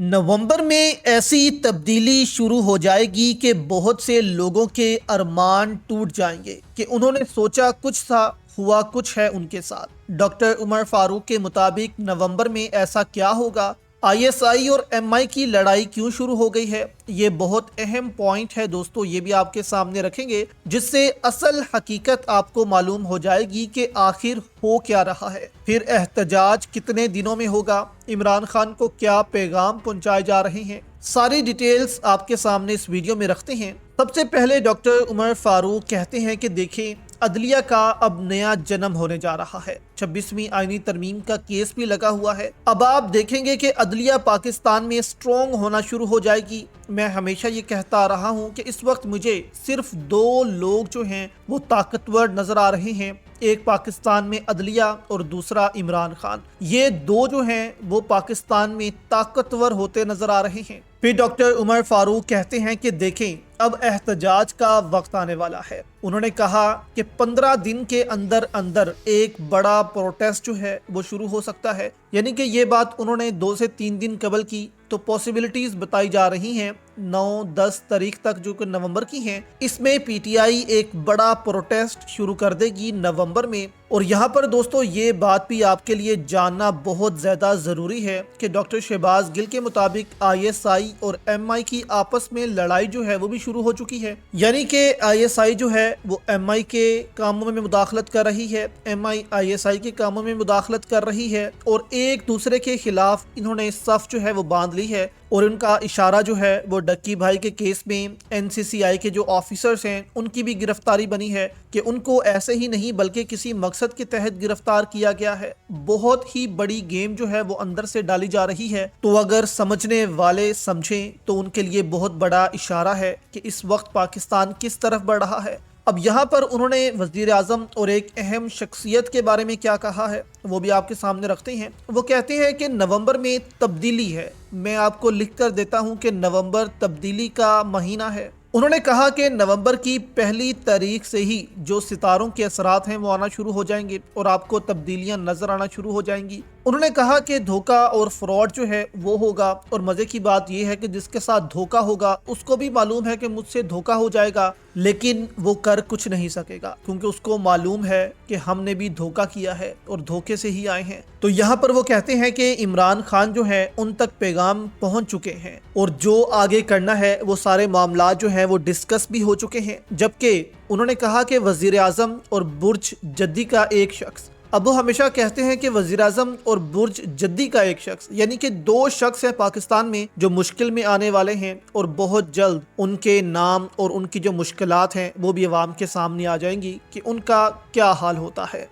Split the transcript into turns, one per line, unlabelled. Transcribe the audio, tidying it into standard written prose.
नवंबर में ऐसी तब्दीली शुरू हो जाएगी कि बहुत से लोगों के अरमान टूट जाएंगे कि उन्होंने सोचा कुछ था, हुआ कुछ है उनके साथ। डॉक्टर उमर फारूक के मुताबिक नवंबर में ऐसा क्या होगा, आईएसआई और एमआई की लड़ाई क्यों शुरू हो गई है, ये बहुत अहम पॉइंट है दोस्तों। ये भी आपके सामने रखेंगे जिससे असल हकीकत आपको मालूम हो जाएगी कि आखिर हो क्या रहा है। फिर एहतजाज कितने दिनों में होगा, इमरान खान को क्या पैगाम पहुंचाए जा रहे हैं, सारी डिटेल्स आपके सामने इस वीडियो में रखते हैं। सबसे पहले डॉक्टर उमर फारूक कहते हैं कि देखें, अदलिया का अब नया जन्म होने जा रहा है। 26वीं आईनी तरमीम का केस भी लगा हुआ है। अब आप देखेंगे कि अदलिया पाकिस्तान में स्ट्रॉन्ग होना शुरू हो जाएगी। मैं हमेशा ये कहता आ रहा हूँ कि इस वक्त मुझे सिर्फ दो लोग जो हैं वो ताकतवर नजर आ रहे हैं, एक पाकिस्तान में अदलिया और दूसरा इमरान खान। ये दो जो हैं वो पाकिस्तान में ताकतवर होते नजर आ रहे हैं। फिर डॉक्टर उमर फारूक कहते हैं कि देखें, अब एहतजाज का वक्त आने वाला है। उन्होंने कहा कि 15 दिन के अंदर अंदर एक बड़ा प्रोटेस्ट जो है वो शुरू हो सकता है। यानी कि ये बात उन्होंने 2 से 3 दिन कबल की, तो पॉसिबिलिटीज बताई जा रही हैं 9-10 तारीख तक जो कि नवंबर की हैं। इसमें पीटीआई एक बड़ा प्रोटेस्ट शुरू कर देगी नवंबर में। और यहाँ पर दोस्तों ये बात भी आपके लिए जानना बहुत ज़्यादा ज़रूरी है कि डॉक्टर शहबाज गिल के मुताबिक आईएसआई और एमआई की आपस में लड़ाई जो है वो भी शुरू हो चुकी है। यानी कि आईएसआई जो है वो एमआई के कामों में मुदाखलत कर रही है, एमआई आईएसआई के कामों में मुदाखलत कर रही है और एक दूसरे के खिलाफ इन्होंने सफ जो है वो बांध ली है। और उनका इशारा जो है वो डक्की भाई के केस में एनसीसीआई के जो ऑफिसर्स हैं उनकी भी गिरफ्तारी बनी है कि उनको ऐसे ही नहीं बल्कि किसी मकसद के तहत गिरफ्तार किया गया है। बहुत ही बड़ी गेम जो है वो अंदर से डाली जा रही है। तो अगर समझने वाले समझें तो उनके लिए बहुत बड़ा इशारा है कि इस वक्त पाकिस्तान किस तरफ बढ़ रहा है। अब यहाँ पर उन्होंने वजीर आजम और एक अहम शख्सियत के बारे में क्या कहा है वो भी आपके सामने रखते हैं। वो कहते हैं कि नवंबर में तब्दीली है। मैं आपको लिख कर देता हूँ कि नवंबर तब्दीली का महीना है। उन्होंने कहा कि नवंबर की पहली तारीख से ही जो सितारों के असरात हैं वो आना शुरू हो जाएंगे और आपको तब्दीलियां नजर आना शुरू हो जाएंगी। उन्होंने कहा कि धोखा और फ्रॉड जो है वो होगा। और मजे की बात यह है कि जिसके साथ धोखा होगा उसको भी मालूम है कि मुझसे धोखा हो जाएगा, लेकिन वो कर कुछ नहीं सकेगा क्योंकि उसको मालूम है कि हमने भी धोखा किया है और धोखे से ही आए हैं। तो यहाँ पर वो कहते हैं कि इमरान खान जो है उन तक पैगाम पहुंच चुके हैं और जो आगे करना है वो सारे मामला जो हैं वो डिस्कस भी हो चुके हैं। जबकि उन्होंने कहा कि वजीर आजम और बुर्ज जद्दी का एक शख्स, अब वो हमेशा कहते हैं कि वजीर आजम और बुर्ज जद्दी का एक शख्स, यानी कि दो शख्स हैं पाकिस्तान में जो मुश्किल में आने वाले हैं और बहुत जल्द उनके नाम और उनकी जो मुश्किलात हैं वो भी अवाम के सामने आ जाएंगी कि उनका क्या हाल होता है।